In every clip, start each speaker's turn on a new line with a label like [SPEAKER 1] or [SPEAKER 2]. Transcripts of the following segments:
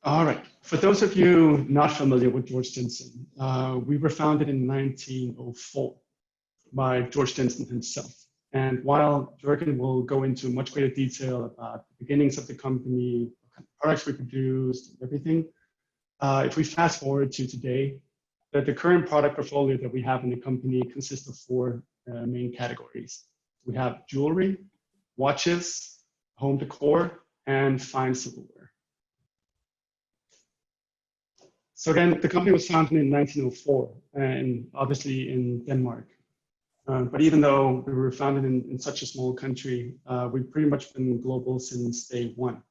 [SPEAKER 1] All right. For those of you not familiar with Georg Jensen, we were founded in 1904 by Georg Jensen himself. And while Jørgen will go into much greater detail about the beginnings of the company, what kind of products we produced, and everything, if we fast forward to today, the current product portfolio that we have in the company consists of four main categories. We have jewelry, watches, home decor, and fine silverware. So again, the company was founded in 1904, and obviously in Denmark. But even though we were founded in such a small country, we've pretty much been global since day one.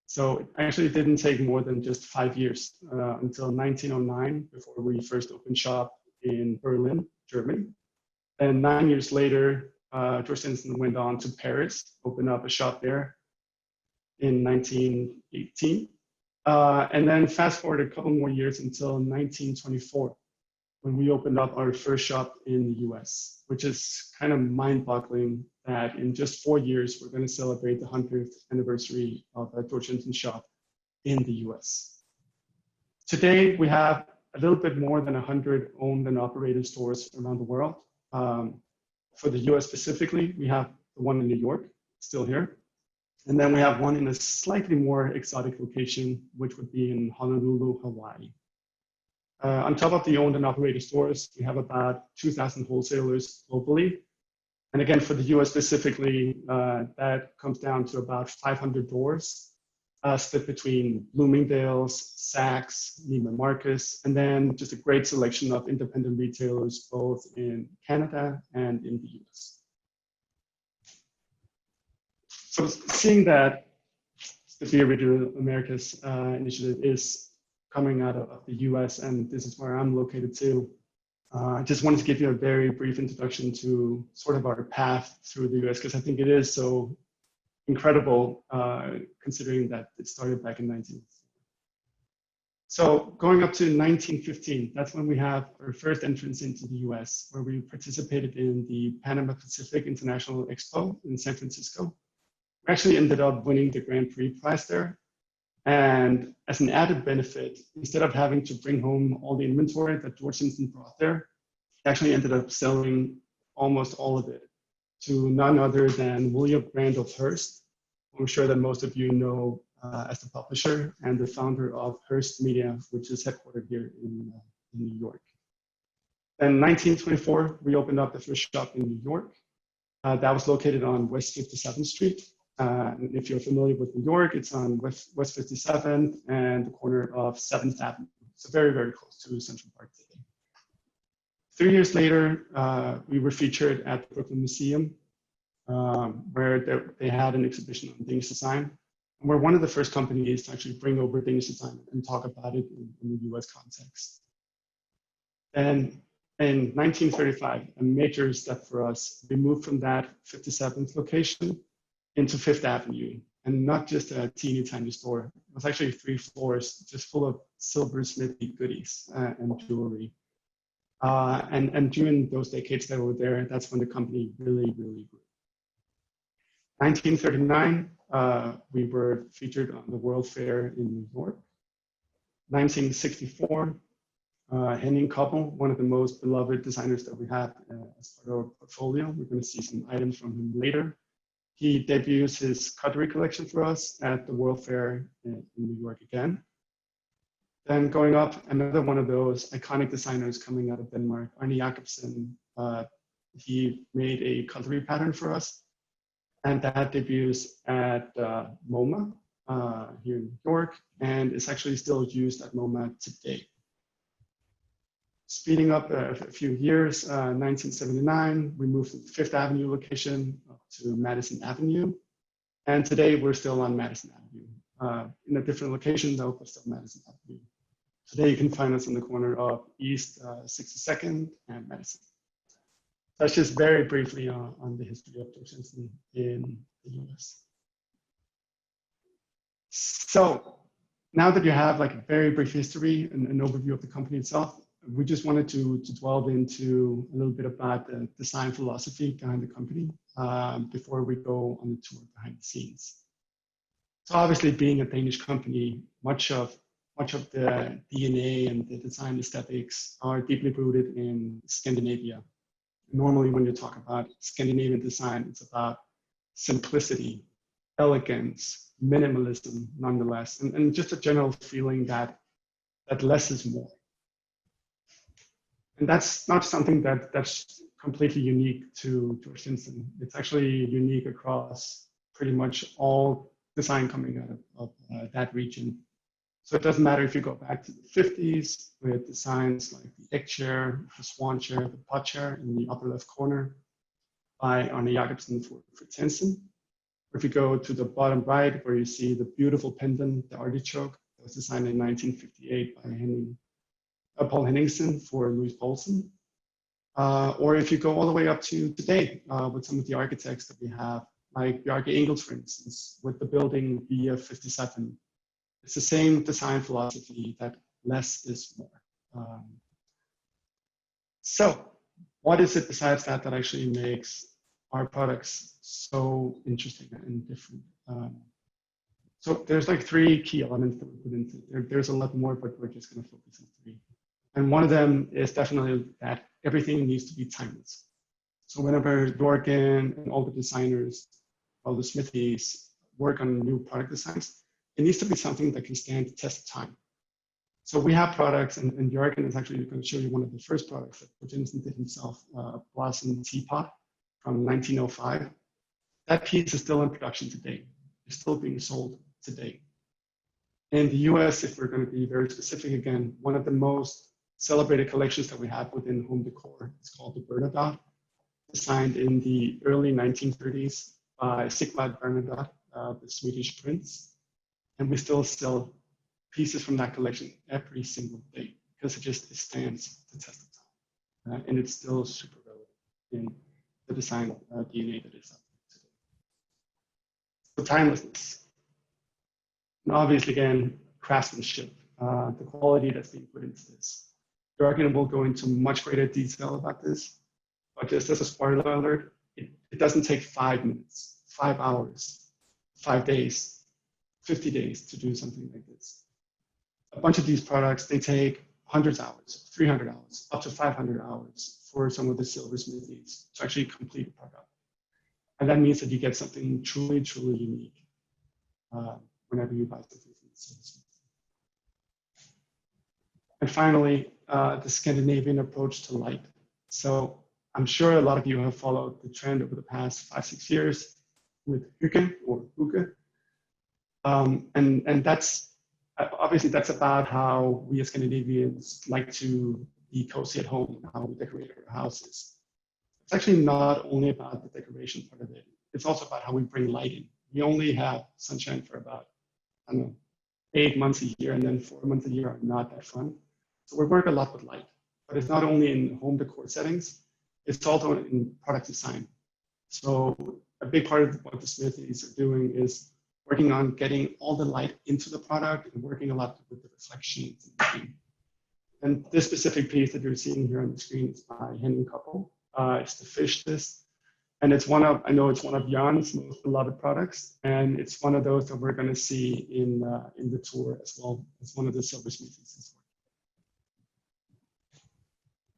[SPEAKER 1] So it actually didn't take more than just 5 years until 1909 before we first opened shop in Berlin, Germany. And 9 years later, Georg Jensen went on to Paris, opened up a shop there in 1918. And then fast forward a couple more years until 1924, when we opened up our first shop in the US, which is kind of mind-boggling that in just 4 years, we're going to celebrate the 100th anniversary of a Georg Jensen shop in the US. Today, we have a little bit more than 100 owned and operated stores around the world. For the US specifically, we have the one in New York, still here. And then we have one in a slightly more exotic location, which would be in Honolulu, Hawaii. On top of the owned and operated stores, we have about 2,000 wholesalers globally. And again, for the US specifically, that comes down to about 500 doors, split between Bloomingdale's, Saks, Neiman Marcus, and then just a great selection of independent retailers, both in Canada and in the US. So seeing that the Be Original Americas initiative is coming out of the US, and this is where I'm located too, I just wanted to give you a very brief introduction to sort of our path through the US, because I think it is so incredible considering that it started back in 19. So going up to 1915, that's when we have our first entrance into the US, where we participated in the Panama Pacific International Expo in San Francisco. We actually ended up winning the Grand Prix prize there. And as an added benefit, instead of having to bring home all the inventory that Georg Jensen brought there, he actually ended up selling almost all of it to none other than William Randolph Hearst, who I'm sure that most of you know as the publisher and the founder of Hearst Media, which is headquartered here in New York. In 1924, we opened up the first shop in New York. That was located on West 57th Street. If you're familiar with New York, it's on West 57th and the corner of 7th Avenue. So very, very close to Central Park today. 3 years later, we were featured at the Brooklyn Museum, where they had an exhibition on Danish design. And we're one of the first companies to actually bring over Danish design and talk about it in the US context. And in 1935, a major step for us, we moved from that 57th location into 5th Avenue, and not just a teeny tiny store. It was actually 3 floors just full of silversmithing goodies and jewelry. And during those decades that we were there, that's when the company really, really grew. 1939, we were featured on the World Fair in New York. 1964, Henning Koppel, one of the most beloved designers that we have as part of our portfolio. We're going to see some items from him later. He debuts his Cutlery collection for us at the World Fair in New York again. Then going up, another one of those iconic designers coming out of Denmark, Arne Jacobson. He made a cutlery pattern for us, and that debuts at MoMA here in New York, and is actually still used at MoMA today. Speeding up a few years, 1979, we moved from the 5th Avenue location up to Madison Avenue. And today we're still on Madison Avenue. In a different location though, but still Madison Avenue. Today you can find us on the corner of East 62nd and Madison. That's just very briefly on the history of Georg Jensen in the US. So now that you have like a very brief history and an overview of the company itself, we just wanted to delve into a little bit about the design philosophy behind the company before we go on the tour behind the scenes. So obviously being a Danish company, much of much of the DNA and the design aesthetics are deeply rooted in Scandinavia. Normally, when you talk about Scandinavian design, it's about simplicity, elegance, minimalism, nonetheless, and just a general feeling that less is more. And that's not something that's completely unique to Georg Jensen. It's actually unique across pretty much all design coming out of that region. So it doesn't matter if you go back to the 50s with designs like the egg chair, the swan chair, the pot chair in the upper left corner by Arne Jacobson for Jensen. Or if you go to the bottom right where you see the beautiful pendant, the artichoke, that was designed in 1958 by Paul Henningsen for Louis Poulsen. Or if you go all the way up to today with some of the architects that we have, like Bjarke Ingels, for instance, with the building Via 57. It's the same design philosophy that less is more. So what is it besides that actually makes our products so interesting and different? So there's like 3 key elements that we put into it. There's a lot more, but we're just going to focus on 3. And one of them is definitely that everything needs to be timeless. So whenever Jørgen and all the designers, all the smithies work on new product designs, it needs to be something that can stand the test of time. So we have products, and Jørgen is actually going to show you one of the first products that Jensen did himself, a Blossom teapot from 1905. That piece is still in production today. It's still being sold today. In the US, if we're going to be very specific again, one of the most celebrated collections that we have within home decor is called the Bernadotte, designed in the early 1930s by Sigvard Bernadotte, the Swedish prince. And we still sell pieces from that collection every single day because it stands the test of time. And it's still super relevant in the design DNA that is out there today. So timelessness. And obviously, again, craftsmanship, the quality that's being put into this. Jørgen will go into much greater detail about this, but just as a spoiler alert, it doesn't take 5 minutes, 5 hours, 5 days, 50 days to do something like this. A bunch of these products, they take hundreds of hours, 300 hours, up to 500 hours for some of the silversmithies to actually complete a product. And that means that you get something truly, truly unique whenever you buy something from the silversmith. And finally, the Scandinavian approach to light. So I'm sure a lot of you have followed the trend over the past 5-6 years with hygge or hygge. And that's obviously that's about how we as Scandinavians like to be cozy at home, how we decorate our houses. It's actually not only about the decoration part of it. It's also about how we bring light in. We only have sunshine for about, I don't know, 8 months a year, and then 4 months a year are not that fun. So we work a lot with light, but it's not only in home decor settings, it's also in product design. So a big part of what the smithies are doing is working on getting all the light into the product and working a lot with the reflections. And this specific piece that you're seeing here on the screen is by Henning Koppel. It's the fish disc. And it's one of, I know it's one of Jan's most beloved products. And it's one of those that we're going to see in the tour as well as one of the silversmithies as well.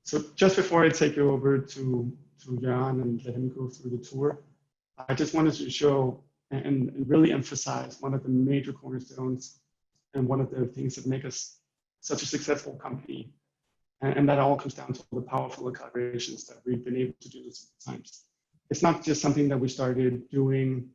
[SPEAKER 1] So just before I take you over to Jan and let him go through the tour, I just wanted to show and really emphasize one of the major cornerstones and one of the things that make us such a successful company. And that all comes down to the powerful collaborations that we've been able to do this times. It's not just something that we started doing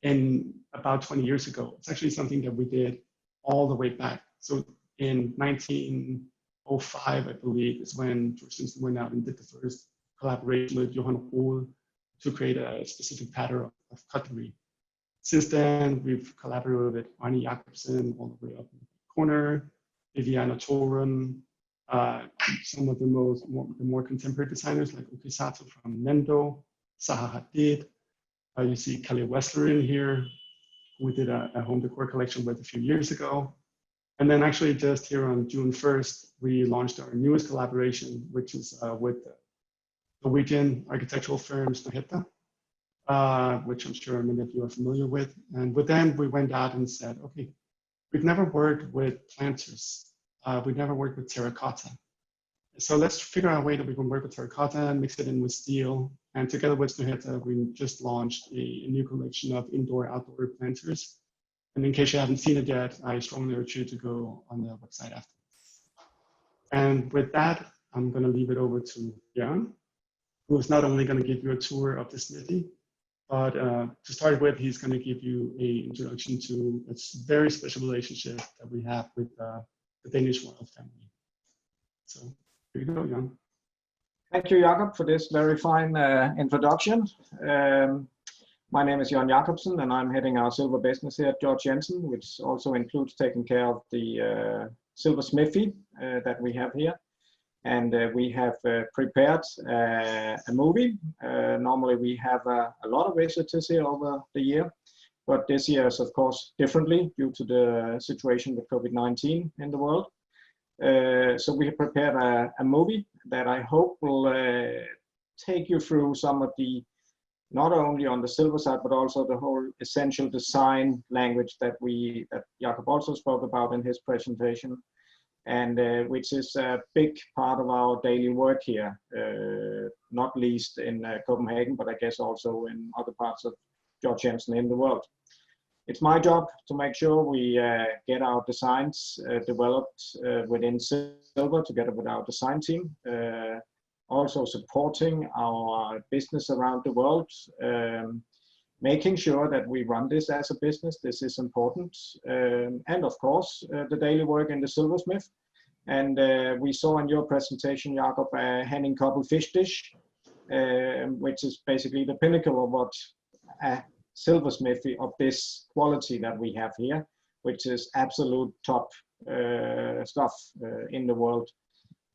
[SPEAKER 1] in about 20 years ago. It's actually something that we did all the way back. So in 1905, I believe, is when Georg Jensen went out and did the first collaboration with Johan Rohl to create a specific pattern of cutlery. Since then, we've collaborated with Arne Jacobson all the way up in the corner, Viviana Toren, some of the more contemporary designers like Uki Sato from Nendo, Zaha Hadid. You see Kelly Wessler in here, who we did a home decor collection with a few years ago. And then actually just here on June 1st, we launched our newest collaboration, which is with the Norwegian architectural firm Snøhetta, which I'm sure many of you are familiar with. And with them, we went out and said, okay, we've never worked with planters. We've never worked with terracotta. So let's figure out a way that we can work with terracotta, mix it in with steel. And together with Snuheta, we just launched a new collection of indoor-outdoor planters. And in case you haven't seen it yet, I strongly urge you to go on the website after. And with that, I'm going to leave it over to Jørgen, who is not only going to give you a tour of the smithy, but to start with, he's going to give you an introduction to a very special relationship that we have with the Danish royal family. So here you go, Jørgen.
[SPEAKER 2] Thank you, Jakob, for this very fine introduction. My name is Jørgen Jacobsen, and I'm heading our silver business here at Georg Jensen, which also includes taking care of the Silversmithing that we have here. And we have prepared a movie. Normally we have a lot of visitors here over the year, but this year is of course differently due to the situation with COVID-19 in the world. So we have prepared a movie that I hope will take you through some of the, not only on the silver side, but also the whole essential design language that Jakob also spoke about in his presentation, and which is a big part of our daily work here, not least in Copenhagen, but I guess also in other parts of Georg Jensen in the world. It's my job to make sure we get our designs developed within silver together with our design team, also supporting our business around the world, making sure that we run this as a business. This is important. And of course, the daily work in the silversmith. And we saw in your presentation, Jakob, a hand-coupled fish dish, which is basically the pinnacle of what a silversmithy of this quality that we have here, which is absolute top stuff in the world.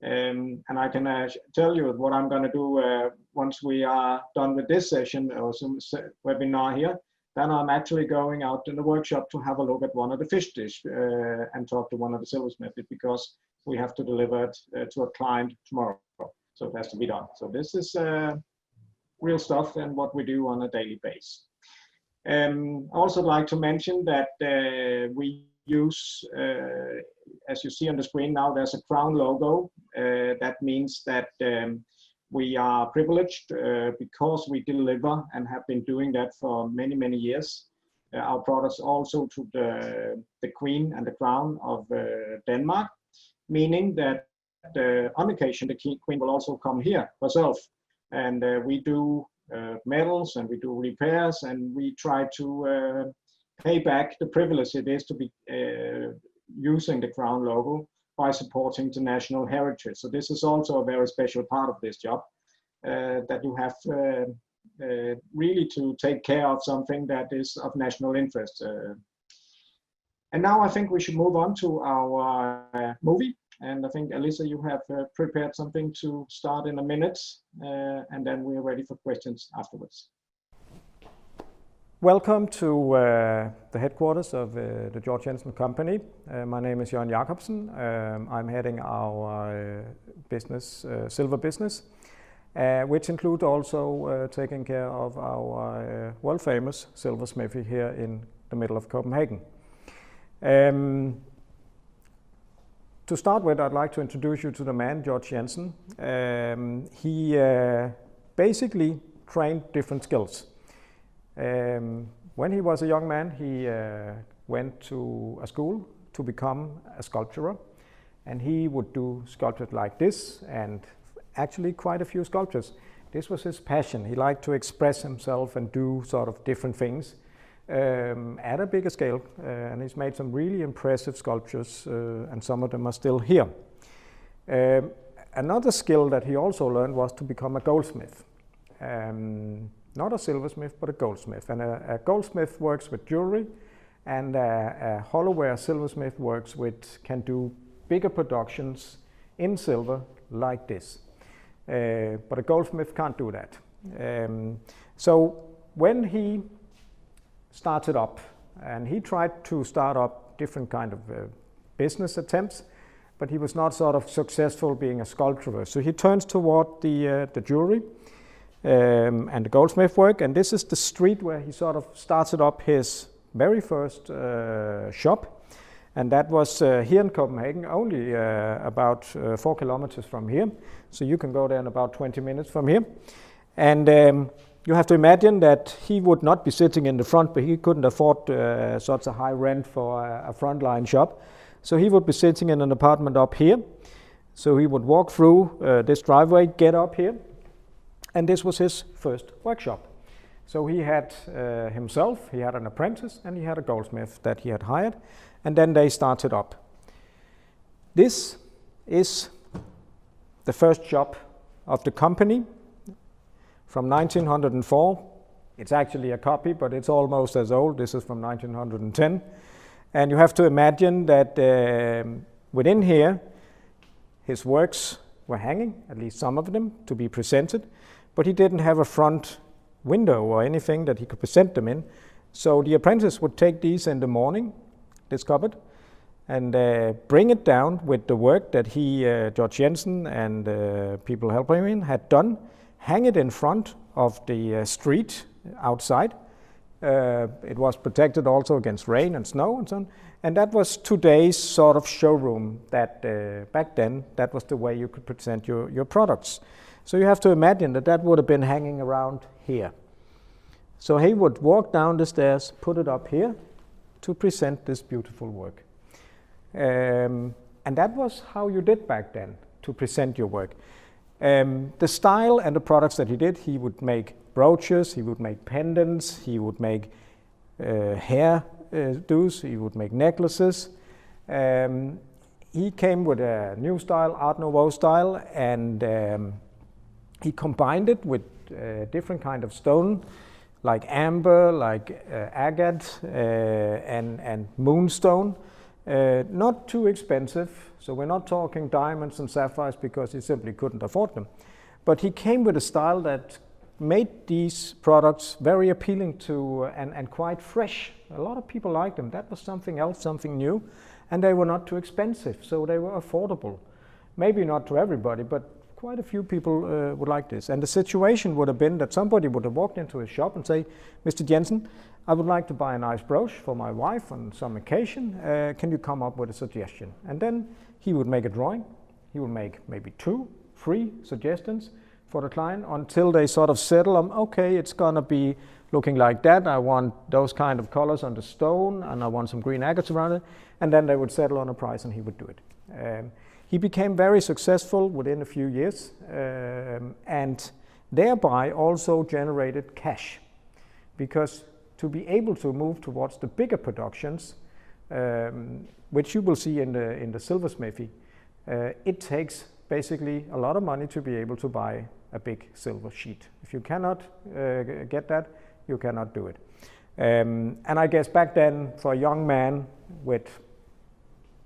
[SPEAKER 2] And I can tell you what I'm going to do once we are done with this session or some webinar here. Then I'm actually going out in the workshop to have a look at one of the fish dish and talk to one of the silversmithies, because we have to deliver it to a client tomorrow. So it has to be done. So this is real stuff and what we do on a daily basis. Also like to mention that we use, as you see on the screen now, there's a crown logo. That means that we are privileged because we deliver and have been doing that for many, many years. Our products also to the Queen and the Crown of Denmark, meaning that on occasion the Queen will also come here herself, and we do medals and we do repairs, and we try to pay back the privilege it is to be using the crown logo by supporting the national heritage. So this is also a very special part of this job, that you have really to take care of something that is of national interest. And now I think we should move on to our movie. And I think, Elisa, you have prepared something to start in a minute, and then we're ready for questions afterwards.
[SPEAKER 3] Welcome to the headquarters of the Georg Jensen company. My name is Jørgen Jacobsen. I'm heading our business, silver business, which includes also taking care of our world famous silversmithy here in the middle of Copenhagen. To start with, I'd like to introduce you to the man, Georg Jensen. He basically trained different skills. When he was a young man, he went to a school to become a sculptor, and he would do sculptures like this, and actually quite a few sculptures. This was his passion. He liked to express himself and do sort of different things at a bigger scale, and he's made some really impressive sculptures, and some of them are still here. Another skill that he also learned was to become a goldsmith. Not a silversmith, but a goldsmith. And a goldsmith works with jewelry, and a hollowware silversmith works with, can do bigger productions in silver like this. But a goldsmith can't do that. So when he started up, and he tried to start up different kind of business attempts, but he was not sort of successful being a sculptor. So he turns toward the jewelry and the goldsmith work, and this is the street where he sort of started up his very first shop. And that was here in Copenhagen, only about 4 kilometers from here. So you can go there in about 20 minutes from here. And you have to imagine that he would not be sitting in the front, but he couldn't afford such a high rent for a frontline shop. So he would be sitting in an apartment up here. So he would walk through this driveway, get up here, and this was his first workshop. So he had himself, he had an apprentice, and he had a goldsmith that he had hired, and then they started up. This is the first shop of the company from 1904. It's actually a copy, but it's almost as old. This is from 1910. And you have to imagine that within here, his works were hanging, at least some of them, to be presented, but he didn't have a front window or anything that he could present them in. So the apprentice would take these in the morning, this cupboard, and bring it down with the work that he, Georg Jensen and people helping him had done, hang it in front of the street outside. It was protected also against rain and snow and so on. And that was today's sort of showroom that back then, that was the way you could present your products. So you have to imagine that that would have been hanging around here. So he would walk down the stairs, put it up here to present this beautiful work. And that was how you did back then, to present your work. The style and the products that he did, he would make brooches, he would make pendants, he would make hair do's, he would make necklaces. He came with a new style, Art Nouveau style, and he combined it with different kind of stone, like amber, like agate, and moonstone. Not too expensive, so we're not talking diamonds and sapphires because he simply couldn't afford them. But he came with a style that made these products very appealing to and quite fresh. A lot of people liked them. That was something else, something new, and they were not too expensive, so they were affordable. Maybe not to everybody, but quite a few people would like this. And the situation would have been that somebody would have walked into his shop and say, Mr. Jensen, I would like to buy a nice brooch for my wife on some occasion. Can you come up with a suggestion? And then he would make a drawing. He would make maybe 2, 3 suggestions for the client until they sort of settle on, okay, it's gonna be looking like that. I want those kind of colors on the stone, and I want some green agates around it. And then they would settle on a price and he would do it. He became very successful within a few years, and thereby also generated cash, because to be able to move towards the bigger productions, which you will see in the silversmithy, it takes basically a lot of money to be able to buy a big silver sheet. If you cannot get that, you cannot do it. And I guess back then, for a young man with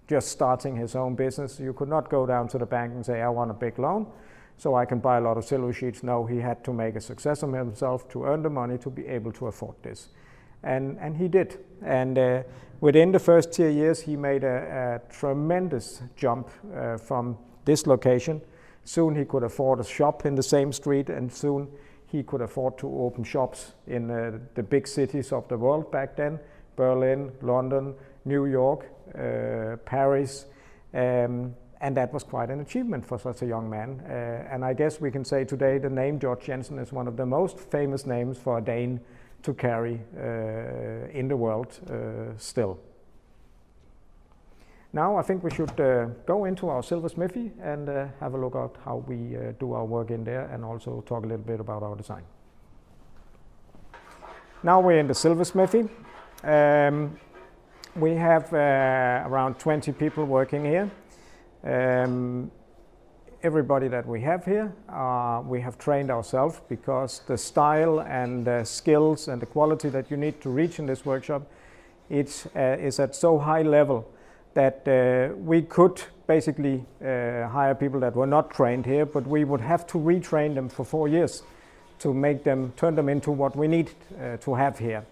[SPEAKER 3] just starting his own business, you could not go down to the bank and say, I want a big loan so I can buy a lot of silver sheets. No, he had to make a success of himself to earn the money to be able to afford this. And he did. And within the first 2 years, he made a tremendous jump from this location. Soon he could afford a shop in the same street, and soon he could afford to open shops in the big cities of the world back then, Berlin, London, New York, Paris, and that was quite an achievement for such a young man. And I guess we can say today the name Georg Jensen is one of the most famous names for a Dane to carry in the world still. Now I think we should go into our silversmithy and have a look at how we do our work in there, and also talk a little bit about our design. Now we're in the silversmithy. We have around 20 people working here. Everybody that we have here, we have trained ourselves, because the style and the skills and the quality that you need to reach in this workshop, it is at so high level that we could basically hire people that were not trained here, but we would have to retrain them for 4 years to make them, turn them into what we need to have here.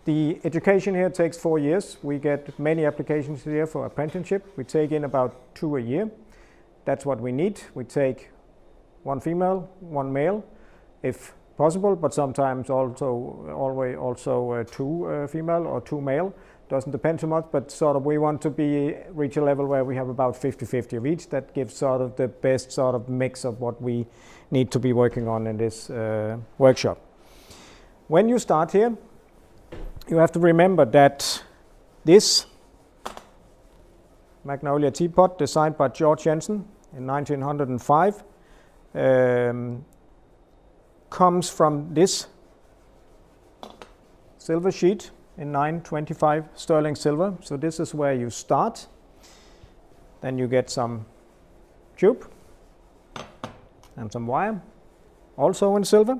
[SPEAKER 3] The education here takes 4 years. We get many applications here for apprenticeship. We take in about 2 a year. That's what we need. We take 1 female, 1 male, if possible, but sometimes also always 2 female or 2 male. doesn't depend too much, but sort of we want to reach a level where we have about 50-50 of each. That gives sort of the best sort of mix of what we need to be working on in this workshop. When you start here, you have to remember that this Magnolia teapot, designed by Georg Jensen in 1905, comes from this silver sheet in 925 sterling silver. So this is where you start. Then you get some tube and some wire, also in silver.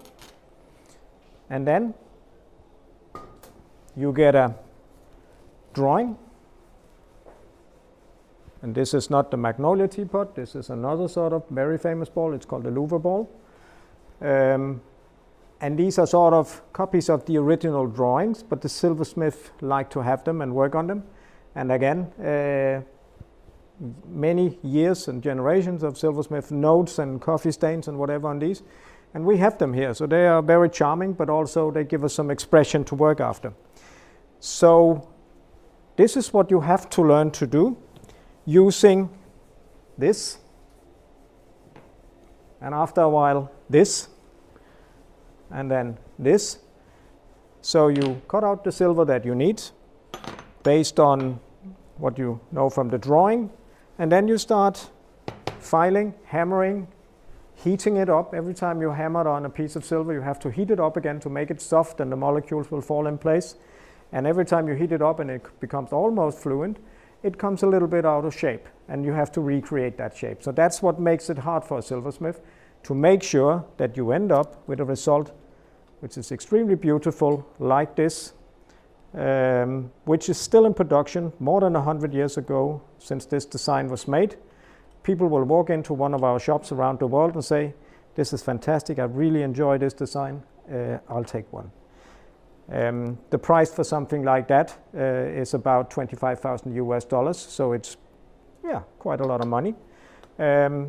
[SPEAKER 3] And then you get a drawing. And this is not the Magnolia teapot. This is another sort of very famous ball. It's called the Louvre Ball. And these are sort of copies of the original drawings, but the silversmith like to have them and work on them. And again, many years and generations of silversmith notes and coffee stains and whatever on these. And we have them here. So they are very charming, but also they give us some expression to work after. So this is what you have to learn to do using this. And after a while, this. And then this. So you cut out the silver that you need based on what you know from the drawing. And then you start filing, hammering, heating it up. Every time you hammer on a piece of silver, you have to heat it up again to make it soft, and the molecules will fall in place. And every time you heat it up and it becomes almost fluent, it comes a little bit out of shape, and you have to recreate that shape. So that's what makes it hard for a silversmith, to make sure that you end up with a result which is extremely beautiful, like this, which is still in production more than 100 years ago since this design was made. People will walk into one of our shops around the world and say, "This is fantastic, I really enjoy this design, I'll take one." The price for something like that is about $25,000 US, so it's quite a lot of money.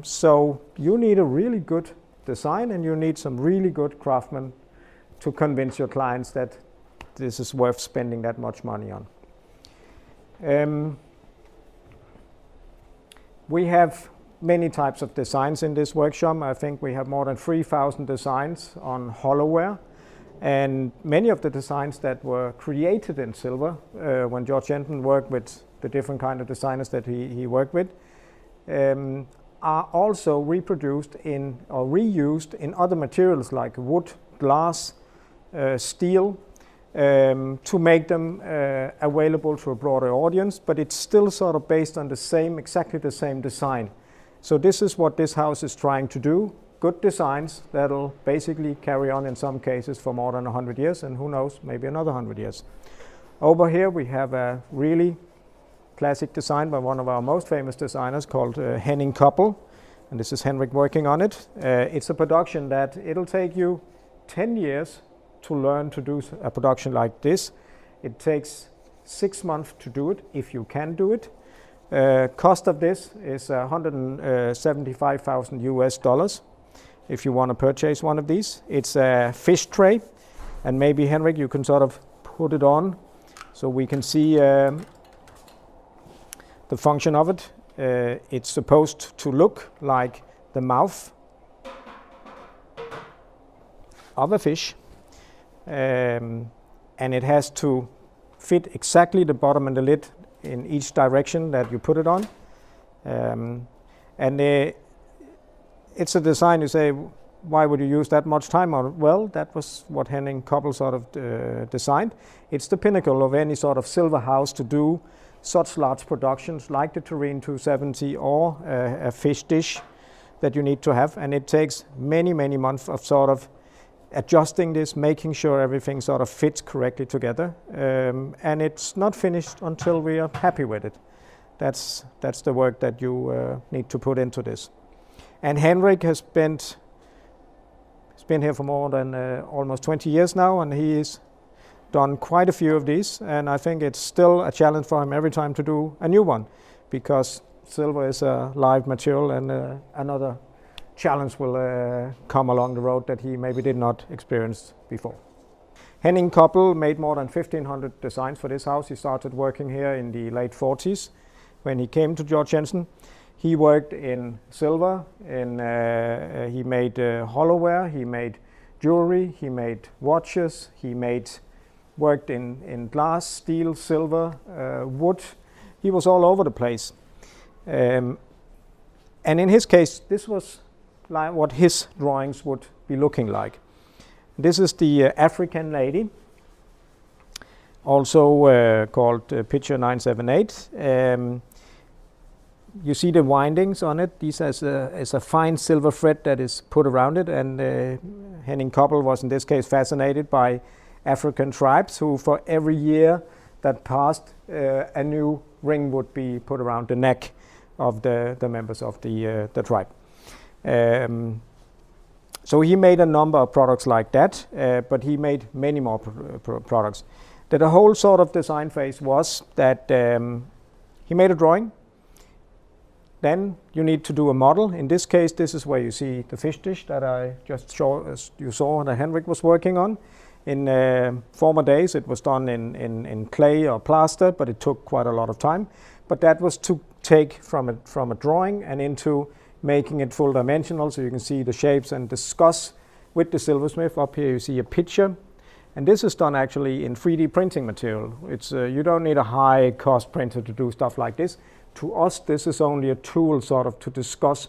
[SPEAKER 3] So you need a really good design, and you need some really good craftsmen to convince your clients that this is worth spending that much money on. We have many types of designs in this workshop. I think we have more than 3,000 designs on hollowware, and many of the designs that were created in silver when Georg Jensen worked with the different kind of designers that he worked with are also reproduced in or reused in other materials like wood, glass, steel, to make them available to a broader audience, but it's still sort of based on exactly the same design. So this is what this house is trying to do. Good designs that'll basically carry on in some cases for more than 100 years, and who knows, maybe another 100 years. Over here we have a really classic design by one of our most famous designers called Henning Koppel, and this is Henrik working on it. It's a production that it'll take you 10 years to learn to do a production like this. It takes 6 months to do it, if you can do it. Cost of this is $175,000 US if you want to purchase one of these. It's a fish tray, and maybe Henrik, you can sort of put it on so we can see the function of it. It's supposed to look like the mouth of a fish, and it has to fit exactly the bottom and the lid in each direction that you put it on. It's a design, you say, why would you use that much time on it? Well, that was what Henning Koppel sort of designed. It's the pinnacle of any sort of silver house to do such large productions like the Turin 270 or a fish dish that you need to have. And it takes many, many months of sort of adjusting this, making sure everything sort of fits correctly together. And it's not finished until we are happy with it. That's the work that you need to put into this. And Henrik has been here for more than almost 20 years now, and he's done quite a few of these, and I think it's still a challenge for him every time to do a new one, because silver is a live material, and another challenge will come along the road that he maybe did not experience before. Henning Koppel made more than 1,500 designs for this house. He started working here in the late 40s when he came to Georg Jensen. He worked in silver, he made hollowware, he made jewelry, he made watches, he worked in glass, steel, silver, wood. He was all over the place. And in his case, this was like what his drawings would be looking like. This is the African lady, also called Picture 978. You see the windings on it. This is a fine silver thread that is put around it, and Henning Koppel was in this case fascinated by African tribes who for every year that passed a new ring would be put around the neck of the members of the tribe. So he made a number of products like that, but he made many more products. The whole sort of design phase was that he made a drawing. Then you need to do a model. In this case, this is where you see the fish dish that I just you saw that Henrik was working on. In former days, it was done in clay or plaster, but it took quite a lot of time. But that was to take from a drawing and into making it full dimensional, so you can see the shapes and discuss with the silversmith. Up here you see a picture, and this is done actually in 3D printing material. It's you don't need a high cost printer to do stuff like this. To us, this is only a tool sort of to discuss,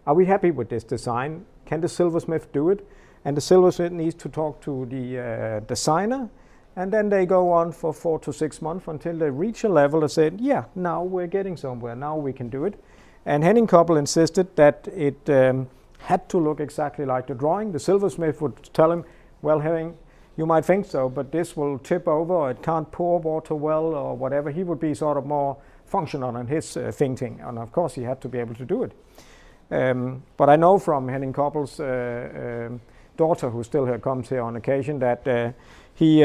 [SPEAKER 3] are we happy with this design? Can the silversmith do it? And the silversmith needs to talk to the designer, and then they go on for 4 to 6 months until they reach a level and say, yeah, now we're getting somewhere, now we can do it. And Henning Koppel insisted that it had to look exactly like the drawing. The silversmith would tell him, well, Henning, you might think so, but this will tip over, or it can't pour water well, or whatever. He would be sort of more functional in his thinking, and of course he had to be able to do it. But I know from Henning Koppel's daughter, who still comes here on occasion, that he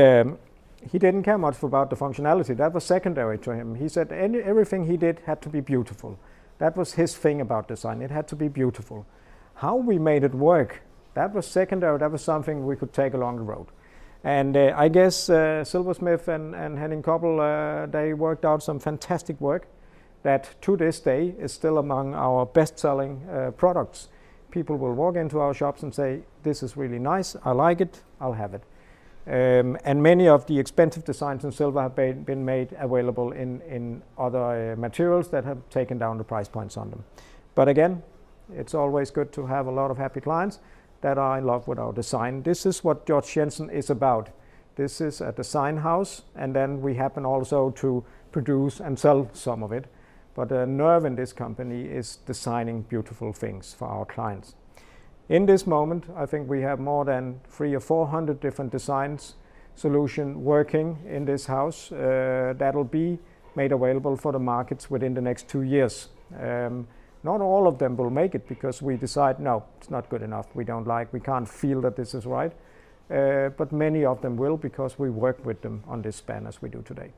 [SPEAKER 3] didn't care much about the functionality. That was secondary to him. He said everything he did had to be beautiful. That was his thing about design. It had to be beautiful. How we made it work, that was secondary. That was something we could take along the road. And I guess Silversmith and Henning Koppel, they worked out some fantastic work that to this day is still among our best-selling products. People will walk into our shops and say, this is really nice, I like it, I'll have it. And many of the expensive designs in silver have been made available in other materials that have taken down the price points on them. But again, it's always good to have a lot of happy clients that are in love with our design. This is what Georg Jensen is about. This is a design house, and then we happen also to produce and sell some of it. But the nerve in this company is designing beautiful things for our clients. In this moment, I think we have more than 300 or 400 different designs solution working in this house that'll be made available for the markets within the next 2 years. Not all of them will make it because we decide, no, it's not good enough. We can't feel that this is right. But many of them will, because we work with them on this span as we do today.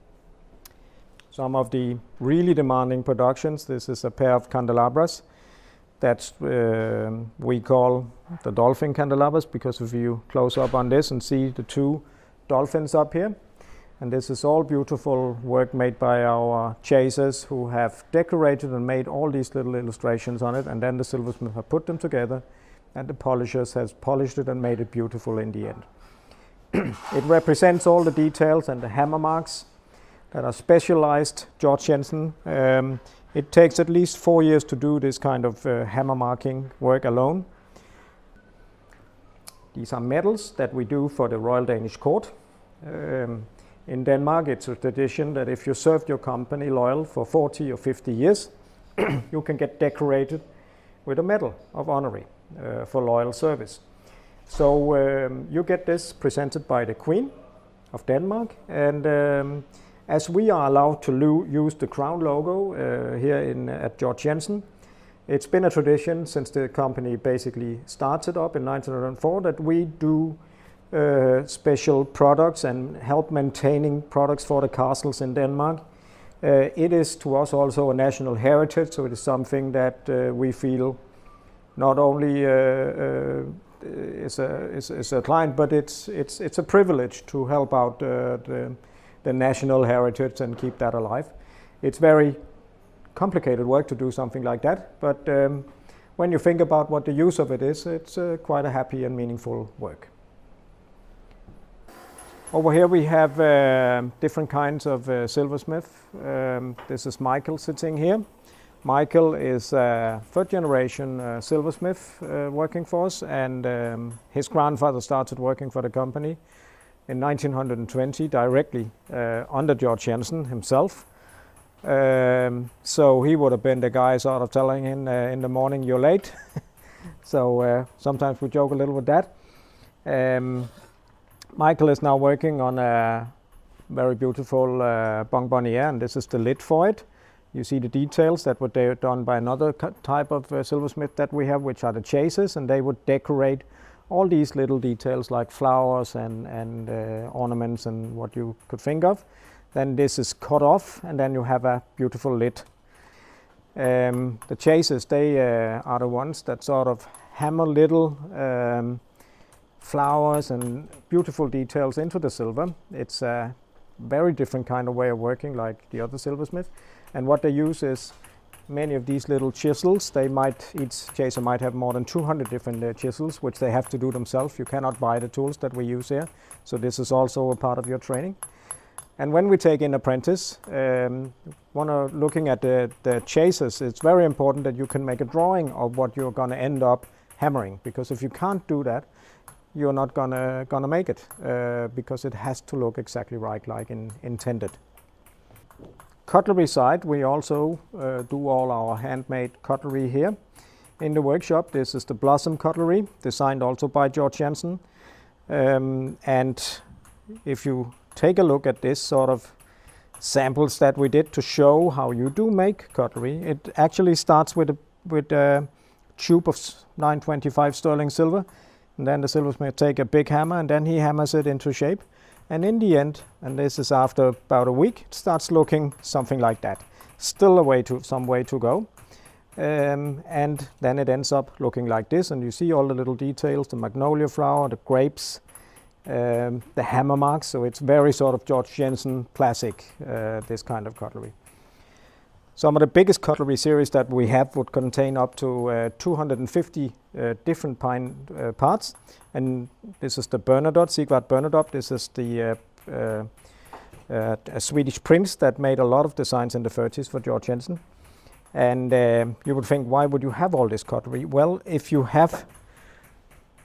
[SPEAKER 3] Some of the really demanding productions, this is a pair of candelabras that we call the Dolphin Candelabras, because if you close up on this and see the 2 dolphins up here, and this is all beautiful work made by our chasers who have decorated and made all these little illustrations on it, and then the silversmith have put them together, and the polishers has polished it and made it beautiful in the end. It represents all the details and the hammer marks that are specialized Georg Jensen. It takes at least 4 years to do this kind of hammer marking work alone. These are medals that we do for the Royal Danish Court. In Denmark, it's a tradition that if you served your company loyal for 40 or 50 years, you can get decorated with a medal of honorary for loyal service. So you get this presented by the Queen of Denmark, and as we are allowed to use the crown logo here at Georg Jensen, it's been a tradition since the company basically started up in 1904 that we do special products and help maintaining products for the castles in Denmark. It is to us also a national heritage, so it is something that we feel not only is a client, but it's a privilege to help out the national heritage and keep that alive. It's very complicated work to do something like that, but when you think about what the use of it is, it's quite a happy and meaningful work. Over here we have different kinds of silversmith. This is Michael sitting here. Michael is a third generation silversmith working for us, and his grandfather started working for the company in 1920 directly under Georg Jensen himself. So he would have been the guy sort of telling him in the morning, "You're late." So sometimes we joke a little with that. Michael is now working on a very beautiful bonbonniere, and this is the lid for it. You see the details that were done by another type of silversmith that we have, which are the chasers, and they would decorate all these little details like flowers and ornaments and what you could think of. Then this is cut off, and then you have a beautiful lid. The chasers, they are the ones that sort of hammer little flowers and beautiful details into the silver. It's a very different kind of way of working like the other silversmith. And what they use is many of these little chisels. Each chaser might have more than 200 different chisels, which they have to do themselves. You cannot buy the tools that we use here. So this is also a part of your training. And when we take in apprentice, looking at the chasers, it's very important that you can make a drawing of what you're going to end up hammering, because if you can't do that, you're not gonna make it, because it has to look exactly right, like intended. Cutlery side, we also do all our handmade cutlery here in the workshop. This is the Blossom cutlery, designed also by Georg Jensen. And if you take a look at this sort of samples that we did to show how you do make cutlery, it actually starts with a tube of 925 sterling silver, and then the silversmith take a big hammer and then he hammers it into shape. And in the end, and this is after about a week, it starts looking something like that. Still some way to go. And then it ends up looking like this, and you see all the little details, the magnolia flower, the grapes, the hammer marks. So it's very sort of Georg Jensen classic, this kind of cutlery. Some of the biggest cutlery series that we have would contain up to 250 different pine parts. And this is the Bernadotte, Sigvard Bernadotte. This is the a Swedish prince that made a lot of designs in the 30s for Georg Jensen. And you would think, why would you have all this cutlery? Well, if you have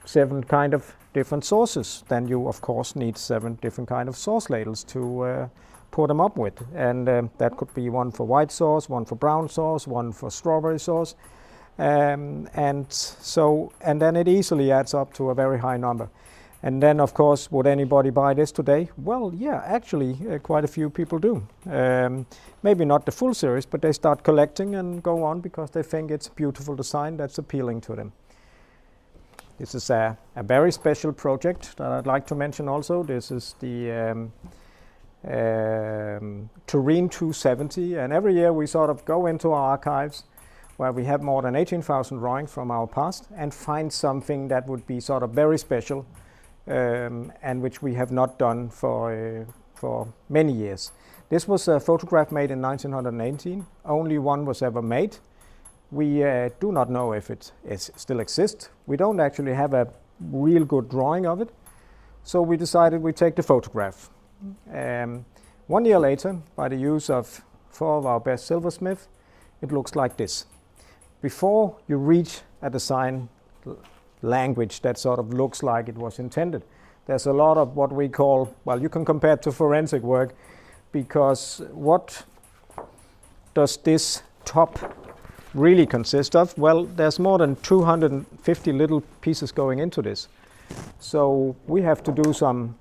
[SPEAKER 3] 7 kind of different sauces, then you of course need 7 different kind of sauce ladles to pour them up with. And that could be one for white sauce, one for brown sauce, one for strawberry sauce. And then it easily adds up to a very high number. And then of course, would anybody buy this today? Well, yeah, actually quite a few people do. Maybe not the full series, but they start collecting and go on because they think it's a beautiful design that's appealing to them. This is a very special project that I'd like to mention also. This is the Turin 270, and every year we sort of go into our archives where we have more than 18,000 drawings from our past and find something that would be sort of very special and which we have not done for many years. This was a photograph made in 1918. Only one was ever made. We do not know if it still exists. We don't actually have a real good drawing of it. So we decided we'd take the photograph. 1 year later, by the use of 4 of our best silversmiths, it looks like this. Before you reach a design language that sort of looks like it was intended, there's a lot of what we call, well, you can compare it to forensic work, because what does this top really consist of? Well, there's more than 250 little pieces going into this. So we have to do some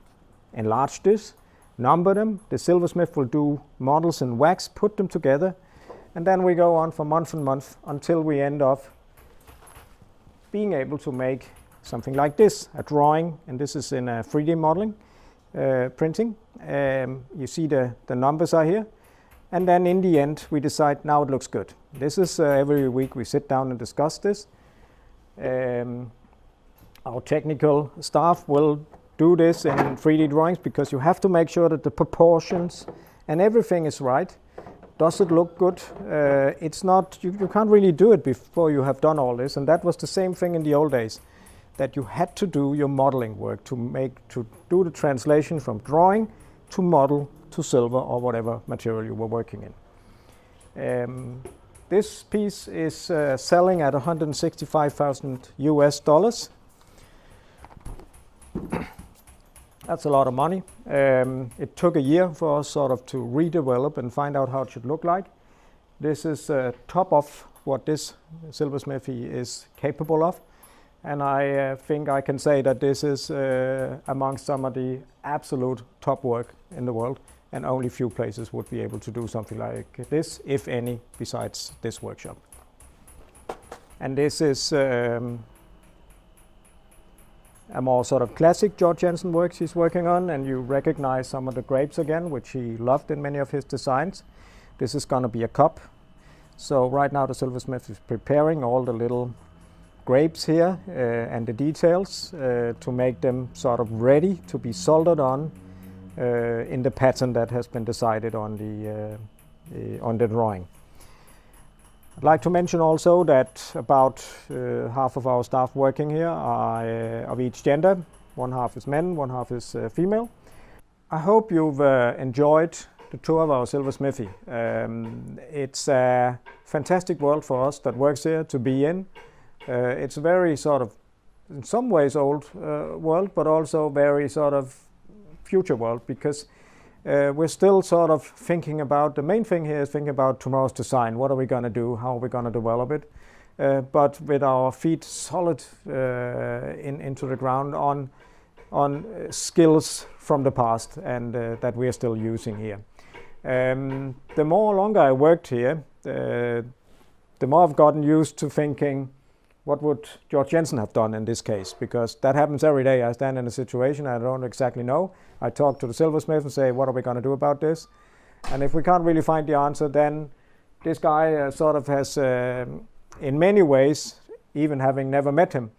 [SPEAKER 3] enlarge this, number them. The silversmith will do models in wax, put them together, and then we go on for month and month until we end up being able to make something like this, a drawing, and this is in a 3D modeling, printing. You see the numbers are here, and then in the end we decide now it looks good. This is every week we sit down and discuss this. our technical staff will do this in 3D drawings, because you have to make sure that the proportions and everything is right. Does it look good? It's not, you can't really do it before you have done all this, and that was the same thing in the old days, that you had to do your modeling work to do the translation from drawing to model to silver or whatever material you were working in. This piece is selling at $165,000 US. That's a lot of money. It took a year for us sort of to redevelop and find out how it should look like. This is top of what this silversmithy is capable of. And I think I can say that this is amongst some of the absolute top work in the world, and only few places would be able to do something like this, if any, besides this workshop. And this is a more sort of classic Georg Jensen works he's working on, and you recognize some of the grapes again, which he loved in many of his designs. This is going to be a cup. So right now the silversmith is preparing all the little grapes here and the details to make them sort of ready to be soldered on in the pattern that has been decided on the drawing. I'd like to mention also that about half of our staff working here are of each gender. One half is men, one half is female. I hope you've enjoyed the tour of our silversmithy. It's a fantastic world for us that works here to be in. It's a very sort of, in some ways, old world, but also very sort of future world, because we're still sort of thinking about, the main thing here is thinking about tomorrow's design. What are we going to do? How are we going to develop it? But with our feet solid into the ground on skills from the past and that we are still using here. The longer I worked here, the more I've gotten used to thinking, what would Georg Jensen have done in this case? Because that happens every day. I stand in a situation I don't exactly know. I talk to the silversmith and say, what are we going to do about this? And if we can't really find the answer, then this guy sort of has, in many ways, even having never met him,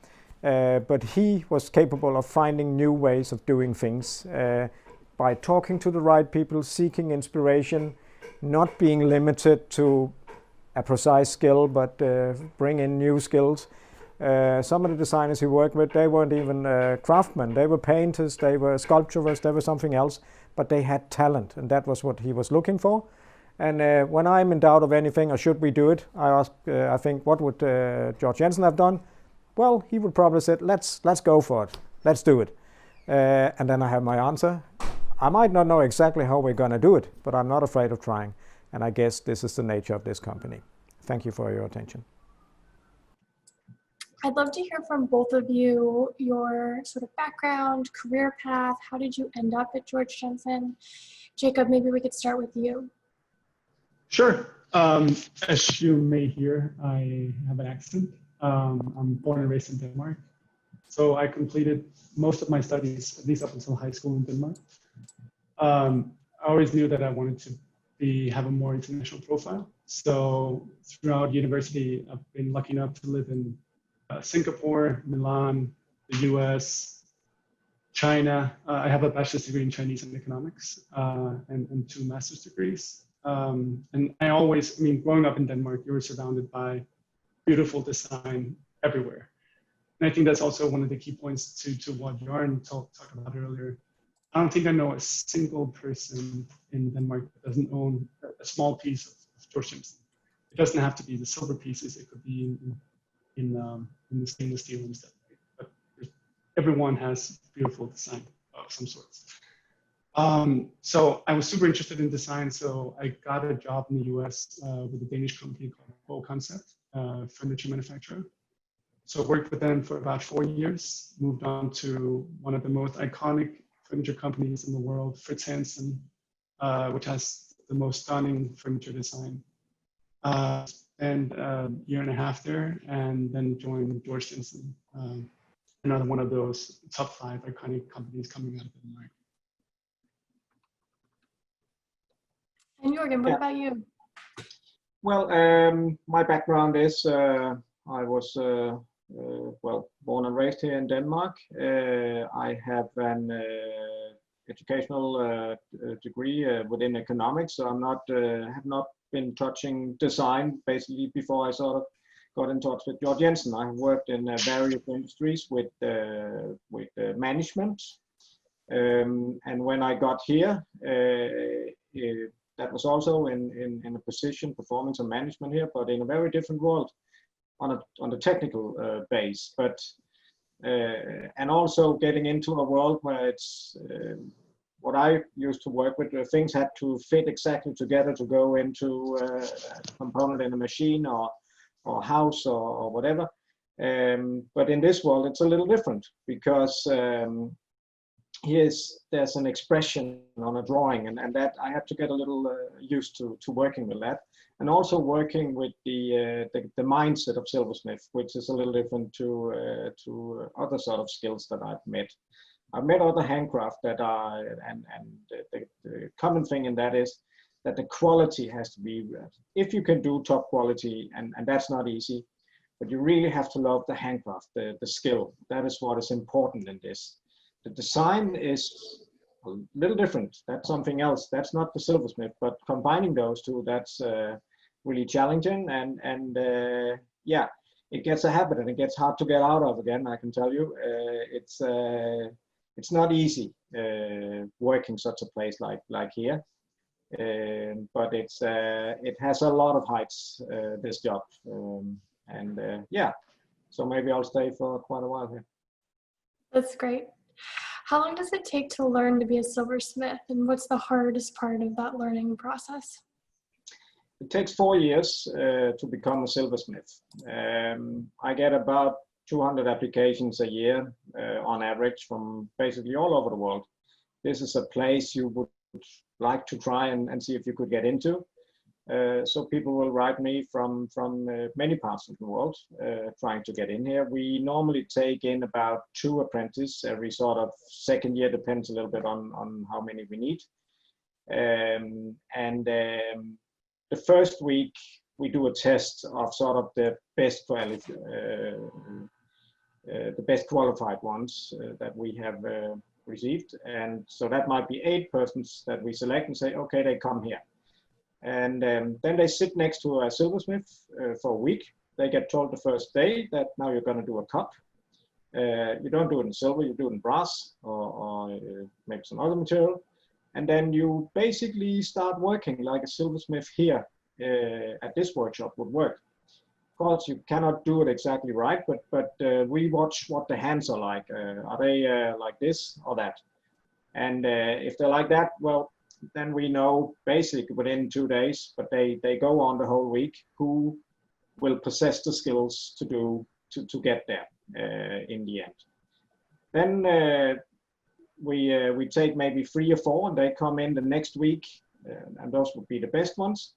[SPEAKER 3] but he was capable of finding new ways of doing things by talking to the right people, seeking inspiration, not being limited to a precise skill, but bring in new skills. Some of the designers he worked with, they weren't even craftsmen. They were painters, they were sculpturists, they were something else, but they had talent, and that was what he was looking for. And when I'm in doubt of anything, or should we do it, I ask, I think, what would Georg Jensen have done? Well, he would probably say, let's go for it, let's do it. And then I have my answer. I might not know exactly how we're going to do it, but I'm not afraid of trying. And I guess this is the nature of this company. Thank you for your attention.
[SPEAKER 4] I'd love to hear from both of you, your sort of background, career path. How did you end up at Georg Jensen? Jakob, maybe we could start with you.
[SPEAKER 1] Sure. As you may hear, I have an accent. I'm born and raised in Denmark. So I completed most of my studies, at least up until high school in Denmark. I always knew that I wanted to have a more international profile. So throughout university, I've been lucky enough to live in Singapore, Milan, the US, China. I have a bachelor's degree in Chinese and economics and 2 master's degrees. And I always, growing up in Denmark, you were surrounded by beautiful design everywhere. And I think that's also one of the key points to what Jørgen talked about earlier. I don't think I know a single person in Denmark that doesn't own a small piece of Georg Jensen. It doesn't have to be the silver pieces. It could be in the stainless steel and stuff. But everyone has beautiful design of some sorts. So I was super interested in design. So I got a job in the US with a Danish company called Ball Concept, furniture manufacturer. So I worked with them for about 4 years, moved on to one of the most iconic furniture companies in the world, Fritz Hansen, which has the most stunning furniture design. And a year and a half there, and then joined Georg Jensen, another one of those top 5 iconic companies coming out of Denmark.
[SPEAKER 4] And Jørgen, what about you?
[SPEAKER 2] Well, my background is I was well, born and raised here in Denmark. I have an educational degree within economics, so I'm not have not been touching design basically before I sort of got in touch with Georg Jensen. I have worked in various industries with management, and when I got here, that was also in a position performing some management here, but in a very different world on the technical base, but and also getting into a world where it's what I used to work with, things had to fit exactly together to go into a component in a machine or house or whatever. But in this world, it's a little different because there's an expression on a drawing, and that I have to get a little used to working with that, and also working with the mindset of silversmith, which is a little different to other sort of skills that I've met. I've met other handcraft that are, and the common thing in that is that the quality has to be, if you can do top quality, and that's not easy, but you really have to love the handcraft, the skill. That is what is important in this. The design is a little different. That's something else. That's not the silversmith, but combining those two, that's really challenging. And yeah, it gets a habit and it gets hard to get out of again, I can tell you. It's not easy working such a place like here, but it has a lot of heights, this job, yeah, so maybe I'll stay for quite a while here.
[SPEAKER 4] That's great. How long does it take to learn to be a silversmith, and what's the hardest part of that learning process?
[SPEAKER 2] It takes 4 years to become a silversmith. I get about 200 applications a year on average from basically all over the world. This is a place you would like to try and see if you could get into. So people will write me from many parts of the world trying to get in here. We normally take in about 2 apprentices every sort of second year, depends a little bit on how many we need. The first week we do a test of sort of the best qualified ones that we have received. And so that might be 8 persons that we select and say, okay, they come here. And then they sit next to a silversmith for a week. They get told the first day that now you're going to do a cup. You don't do it in silver, you do it in brass or maybe some other material. And then you basically start working like a silversmith here at this workshop would work. Of course, you cannot do it exactly right, but we watch what the hands are like. Are they like this or that? And if they're like that, well, then we know basically within 2 days, but they go on the whole week, who will possess the skills to get there in the end. Then we take maybe 3 or 4 and they come in the next week, and those would be the best ones.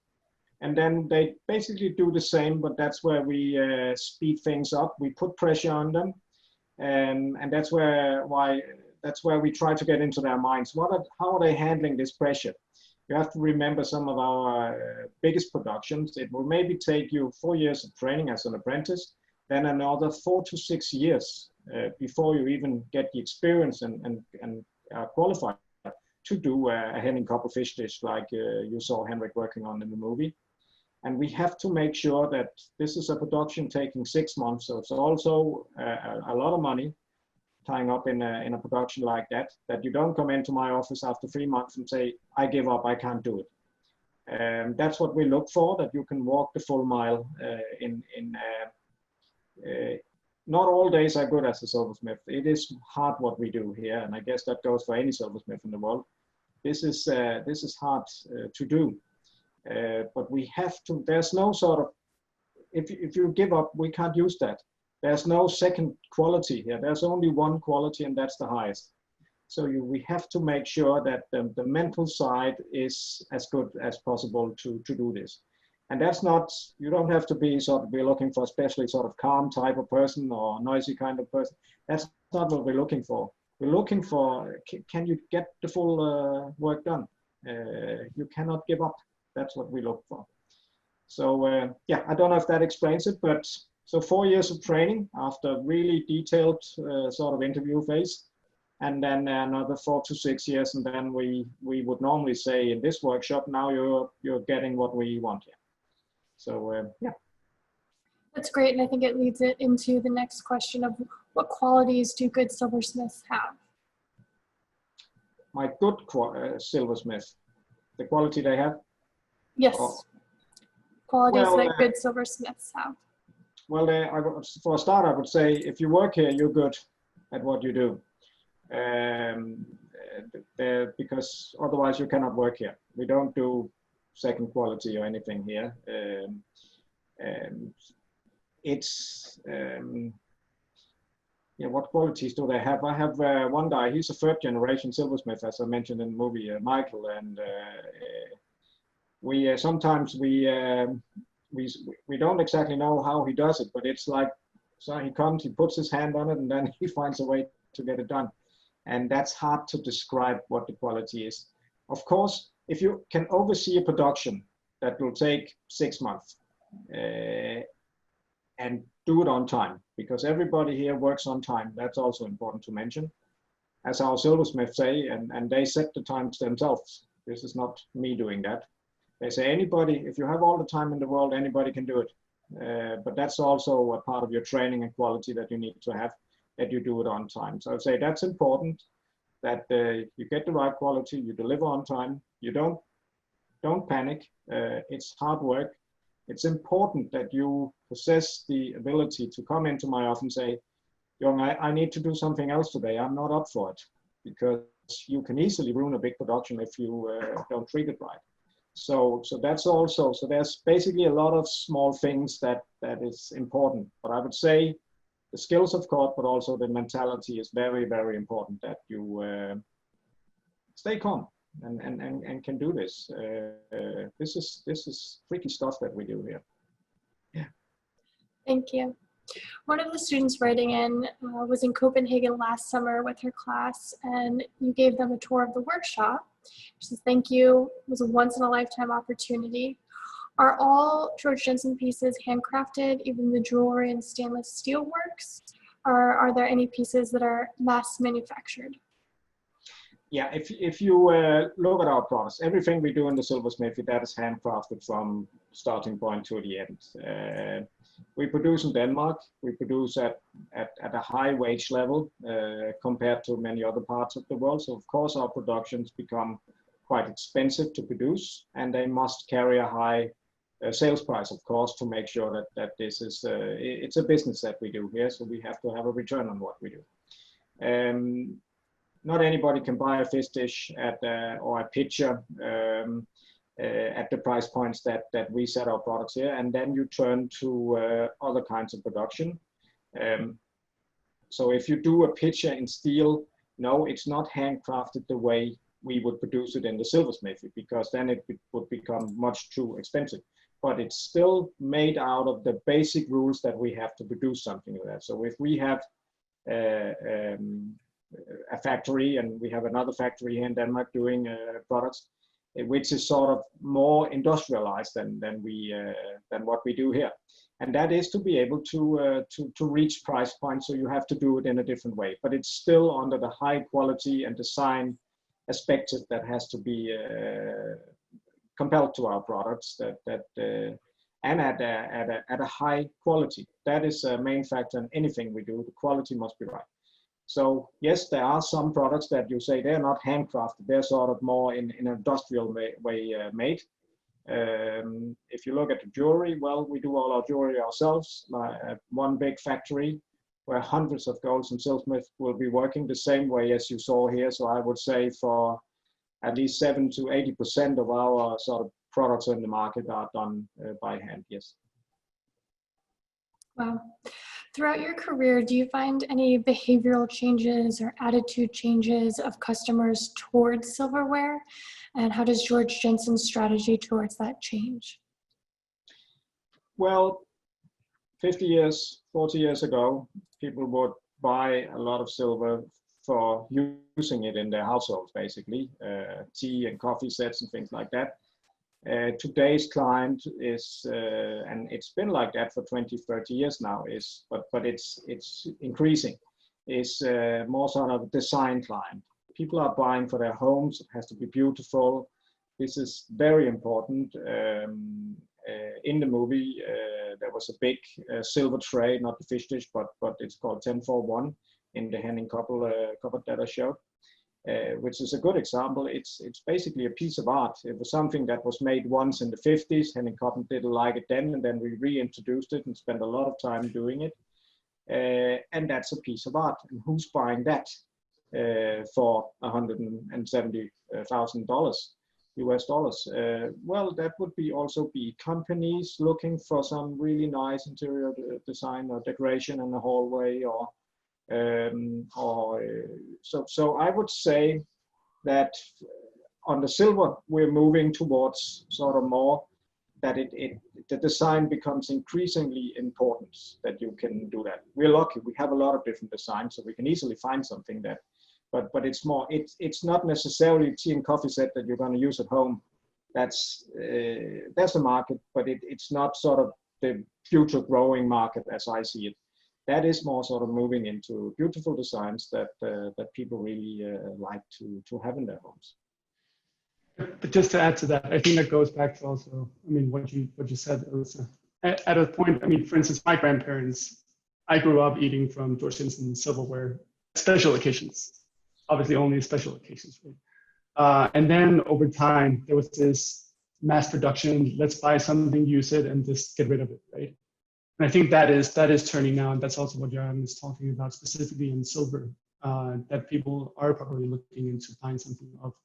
[SPEAKER 2] And then they basically do the same, but that's where we speed things up. We put pressure on them, and that's where we try to get into their minds. How are they handling this pressure? You have to remember some of our biggest productions. It will maybe take you 4 years of training as an apprentice, then another 4 to 6 years before you even get the experience and qualified to do a Henning copper fish dish like you saw Henrik working on in the movie. And we have to make sure that this is a production taking 6 months, so it's also a lot of money tying up in a production like that you don't come into my office after 3 months and say, I give up, I can't do it. That's what we look for, that you can walk the full mile. Not all days are good as a silversmith. It is hard what we do here, and I guess that goes for any silversmith in the world. This is hard to do, but we have to. There's no sort of, if you give up, we can't use that. There's no second quality here. There's only one quality, and that's the highest. So we have to make sure that the mental side is as good as possible to do this. And that's not, you don't have to be looking for especially sort of calm type of person or noisy kind of person. That's not what we're looking for. We're looking for, can you get the full work done? You cannot give up. That's what we look for. So yeah, I don't know if that explains it, but So 4 years of training after really detailed sort of interview phase, and then another 4 to 6 years, and then we would normally say in this workshop, now you're getting what we want here. So yeah.
[SPEAKER 4] That's great, and I think it leads it into the next question of what qualities do good silversmiths have?
[SPEAKER 2] My good silversmith, the quality they have?
[SPEAKER 4] Yes, qualities
[SPEAKER 2] well,
[SPEAKER 4] that good silversmiths have.
[SPEAKER 2] Well, for a start, I would say if you work here, you're good at what you do. Because otherwise you cannot work here. We don't do second quality or anything here. Yeah, what qualities do they have? I have one guy, he's a third generation silversmith, as I mentioned in the movie, Michael, and we sometimes we don't exactly know how he does it, but it's like, so he comes, he puts his hand on it, and then he finds a way to get it done. And that's hard to describe what the quality is. Of course, if you can oversee a production that will take 6 months and do it on time, because everybody here works on time, that's also important to mention. As our silversmiths say, and they set the times themselves, this is not me doing that. They say anybody, if you have all the time in the world, anybody can do it. But that's also a part of your training and quality that you need to have, that you do it on time. So I would say that's important, that you get the right quality, you deliver on time, you don't panic. It's hard work. It's important that you possess the ability to come into my office and say, Jørgen, I need to do something else today. I'm not up for it, because you can easily ruin a big production if you don't treat it right. So that's also, so there's basically a lot of small things that is important. But I would say the skills, of course, but also the mentality is very, very important, that you stay calm and can do this. This is tricky stuff that we do here. Yeah. Thank you.
[SPEAKER 4] One of the students writing in was in Copenhagen last summer with her class, and you gave them a tour of the workshop. She says, thank you, it was a once-in-a-lifetime opportunity. Are all Georg Jensen pieces handcrafted, even the jewelry and stainless steel works? Or are there any pieces that are mass manufactured?
[SPEAKER 2] Yeah, if you look at our products, everything we do in the silversmithy, that is handcrafted from starting point to the end. We produce in Denmark. We produce at a high wage level compared to many other parts of the world. So of course our productions become quite expensive to produce, and they must carry a high sales price, of course, to make sure that this is it's a business that we do here. So we have to have a return on what we do. Not anybody can buy a fish dish or a pitcher at the price points that we set our products here, and then you turn to other kinds of production. So if you do a pitcher in steel, no, it's not handcrafted the way we would produce it in the silversmithy, because then it would become much too expensive. But it's still made out of the basic rules that we have to produce something like that. So if we have a factory, and we have another factory here in Denmark doing products, which is sort of more industrialized than what we do here, and that is to be able to reach price points. So you have to do it in a different way, but it's still under the high quality and design aspect that has to be compelled to our products, and at a high quality. That is a main factor in anything we do. The quality must be right. So yes, there are some products that you say they're not handcrafted, they're sort of more in an industrial way made. If you look at the jewelry, well, we do all our jewelry ourselves, one big factory where hundreds of golds and silversmiths will be working the same way as you saw here. So I would say for at least 70 to 80% of our sort of products in the market are done by hand, yes.
[SPEAKER 4] Wow. Throughout your career, do you find any behavioral changes or attitude changes of customers towards silverware? And how does Georg Jensen's strategy towards that change?
[SPEAKER 2] Well, 40 years ago, people would buy a lot of silver for using it in their households, basically, tea and coffee sets and things like that. Today's client is, and it's been like that for 20, 30 years now, but it's increasing, is more sort of design client. People are buying for their homes. It has to be beautiful. This is very important. In the movie, there was a big silver tray, not the fish dish, but it's called 1041 in the Henning cupboard that I showed, which is a good example. It's basically a piece of art. It was something that was made once in the 50s. Henning Cotton didn't like it then, and then we reintroduced it and spent a lot of time doing it. And that's a piece of art. And who's buying that for $170,000 US dollars? Well, that would also be companies looking for some really nice interior design or decoration in the hallway, so I would say that on the silver, we're moving towards sort of more that the design becomes increasingly important, that you can do that. We're lucky, we have a lot of different designs, so we can easily find something that, but it's more, it's not necessarily tea and coffee set that you're going to use at home. That's a market, but it's not sort of the future growing market as I see it. That is more sort of moving into beautiful designs that people really like to have in their homes.
[SPEAKER 1] But just to add to that, I think that goes back to also, I mean, what you said, Elisa. At a point, I mean, for instance, my grandparents, I grew up eating from Georg Jensen silverware, special occasions, obviously only special occasions, right? And then over time, there was this mass production, let's buy something, use it, and just get rid of it, right? And I think that is turning now, and that's also what Jørgen is talking about specifically in silver, that people are probably looking into buying something of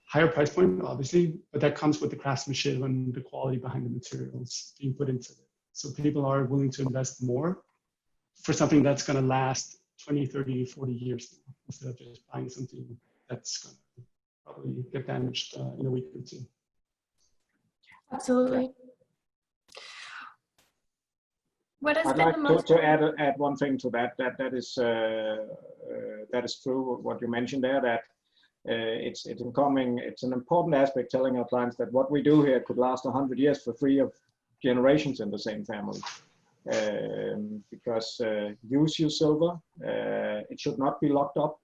[SPEAKER 1] higher price point, obviously, but that comes with the craftsmanship and the quality behind the materials being put into it. So people are willing to invest more for something that's going to last 20, 30, 40 years now, instead of just buying something that's going to probably get damaged in a week or two.
[SPEAKER 4] Absolutely. What has
[SPEAKER 2] I'd
[SPEAKER 4] been
[SPEAKER 2] like
[SPEAKER 4] the most
[SPEAKER 2] to add one thing to that. That is true. What you mentioned there. That it's an important aspect telling our clients that what we do here could last 100 years for free of generations in the same family. Because use your silver. It should not be locked up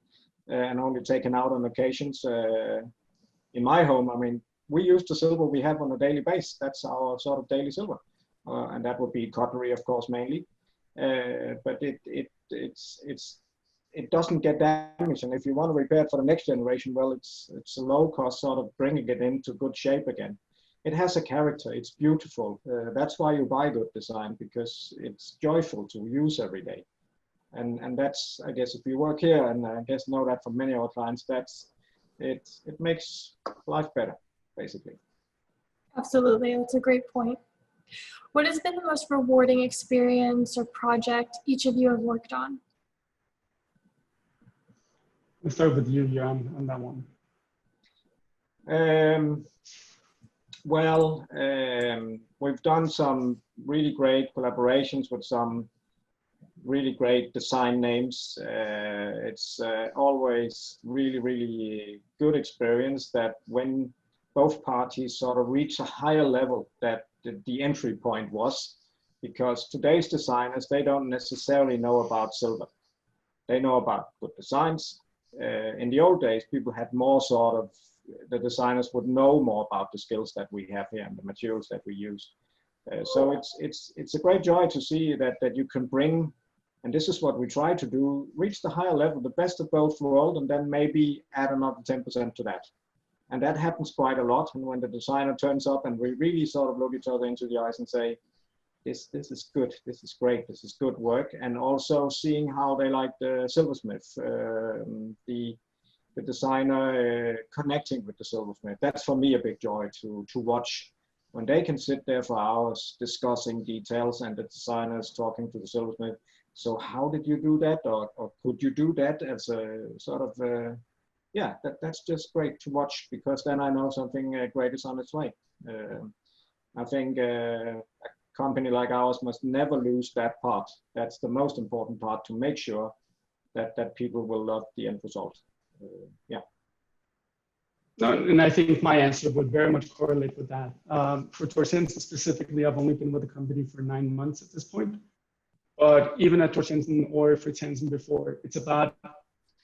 [SPEAKER 2] and only taken out on occasions. In my home, I mean, we use the silver we have on a daily basis. That's our sort of daily silver. And that would be cutlery, of course, mainly. But it doesn't get damaged. And if you want to repair it for the next generation, well, it's a low cost sort of bringing it into good shape again. It has a character. It's beautiful. That's why you buy good design, because it's joyful to use every day. And that's, I guess, if you work here, and I guess know that from many of our clients, it makes life better, basically.
[SPEAKER 4] Absolutely, that's a great point. What has been the most rewarding experience or project each of you have worked on?
[SPEAKER 1] Let's start with you, Jan, on that one.
[SPEAKER 2] We've done some really great collaborations with some really great design names. It's always really, really good experience that when both parties sort of reach a higher level that the entry point was, because today's designers, they don't necessarily know about silver. They know about good designs. In the old days, people had more sort of, the designers would know more about the skills that we have here and the materials that we use. So it's a great joy to see that you can bring, and this is what we try to do, reach the higher level, the best of both worlds, and then maybe add another 10% to that. And that happens quite a lot. And when the designer turns up and we really sort of look each other into the eyes and say, this is good, this is great, this is good work. And also seeing how they like the Silversmith, the designer connecting with the Silversmith. That's for me a big joy to watch when they can sit there for hours discussing details and the designers talking to the Silversmith. So how did you do that? Or could you do that as a sort of, yeah, that's just great to watch, because then I know something great is on its way. I think a company like ours must never lose that part. That's the most important part, to make sure that people will love the end result. Yeah.
[SPEAKER 1] No, and I think my answer would very much correlate with that. For Georg Jensen specifically, I've only been with the company for 9 months at this point. But even at Georg Jensen or for Jensen before, it's about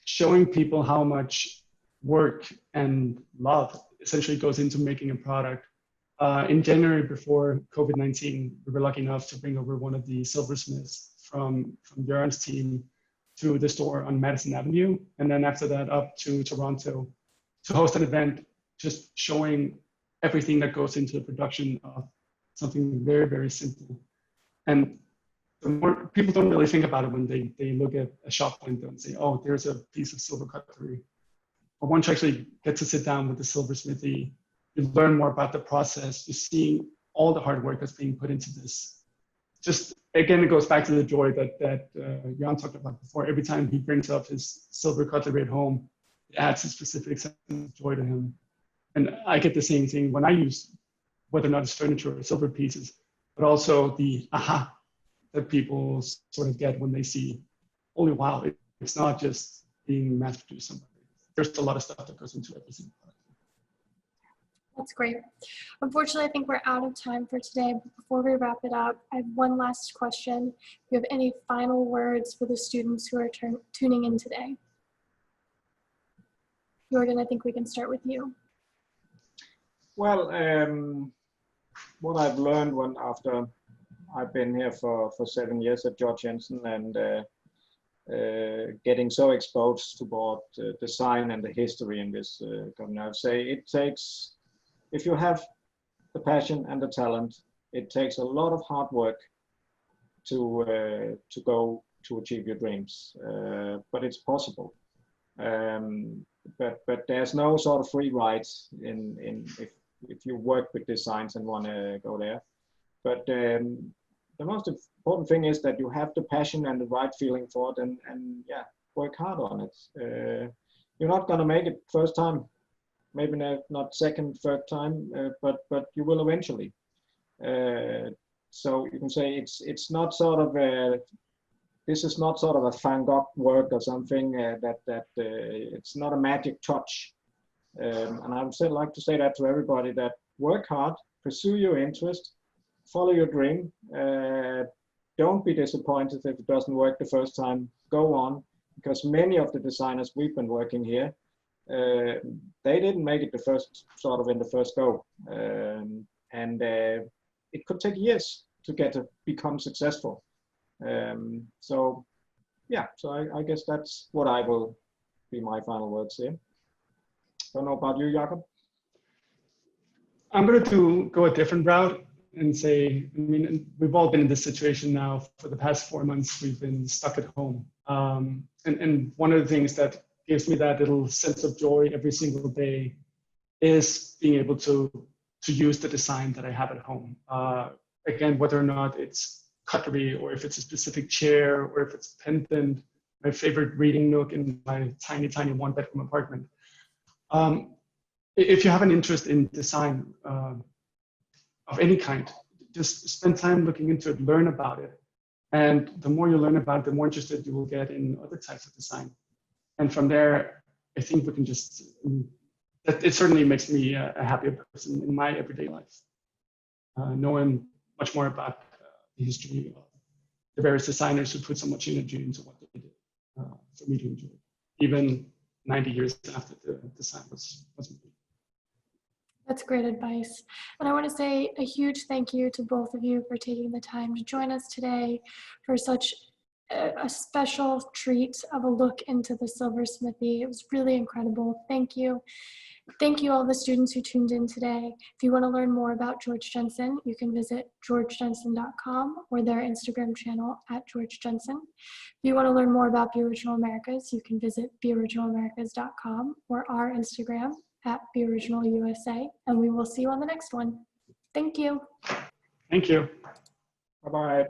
[SPEAKER 1] showing people how much work and love essentially goes into making a product. In January before COVID-19, we were lucky enough to bring over one of the silversmiths from Jørgen's team to the store on Madison Avenue. And then after that up to Toronto to host an event just showing everything that goes into the production of something very, very simple. And the more people don't really think about it when they look at a shop window and say, oh, there's a piece of silver cutlery. But once you actually get to sit down with the silversmithy, you learn more about the process. You see all the hard work that's being put into this. Just again, it goes back to the joy that Jan talked about before. Every time he brings up his silver cutlery at home, it adds a specific sense of joy to him. And I get the same thing when I use, whether or not it's furniture or silver pieces, but also the aha that people sort of get when they see, holy wow, it's not just being mass produced somewhere. There's a lot of stuff that goes into every single product.
[SPEAKER 4] That's great. Unfortunately, I think we're out of time for today. But before we wrap it up, I have one last question. Do you have any final words for the students who are tuning in today? Jørgen, I think we can start with you.
[SPEAKER 2] Well, what I've learned after I've been here for 7 years at Georg Jensen and getting so exposed to both design and the history in this company, I'd say it takes, if you have the passion and the talent, it takes a lot of hard work to go to achieve your dreams, but it's possible. But there's no sort of free rides if you work with designs and want to go there. But the most important thing is that you have the passion and the right feeling for it, and yeah, work hard on it. You're not going to make it first time, maybe not second, third time, but you will eventually. So you can say it's not sort of this is not sort of a Van Gogh work or something that it's not a magic touch. And I would like to say that to everybody, that work hard, pursue your interest, follow your dream. Don't be disappointed if it doesn't work the first time. Go on, because many of the designers we've been working here, they didn't make it in the first go. And it could take years to become successful. So yeah, so I guess that's what I will be my final words here. Don't know about you, Jakob?
[SPEAKER 1] I'm going to go a different route and say, I mean, we've all been in this situation now for the past 4 months. We've been stuck at home. And one of the things that gives me that little sense of joy every single day is being able to use the design that I have at home. Again, whether or not it's cutlery, or if it's a specific chair, or if it's a pendant, my favorite reading nook in my tiny, tiny one-bedroom apartment. If you have an interest in design of any kind, just spend time looking into it, learn about it. And the more you learn about it, the more interested you will get in other types of design. And from there, I think we can just, it certainly makes me a happier person in my everyday life. Knowing much more about the history of the various designers who put so much energy into what they did for me to enjoy, even 90 years after the design was made.
[SPEAKER 4] That's great advice. And I want to say a huge thank you to both of you for taking the time to join us today for such a special treat of a look into the silversmithy. It was really incredible. Thank you. Thank you all the students who tuned in today. If you want to learn more about Georg Jensen, you can visit georgjensen.com or their Instagram channel @GeorgJensen. If you want to learn more about Be Original Americas, you can visit beoriginalamerica's.com or our Instagram @BeOriginalUSA, and we will see you on the next one. Thank you.
[SPEAKER 1] Thank you.
[SPEAKER 2] Bye-bye.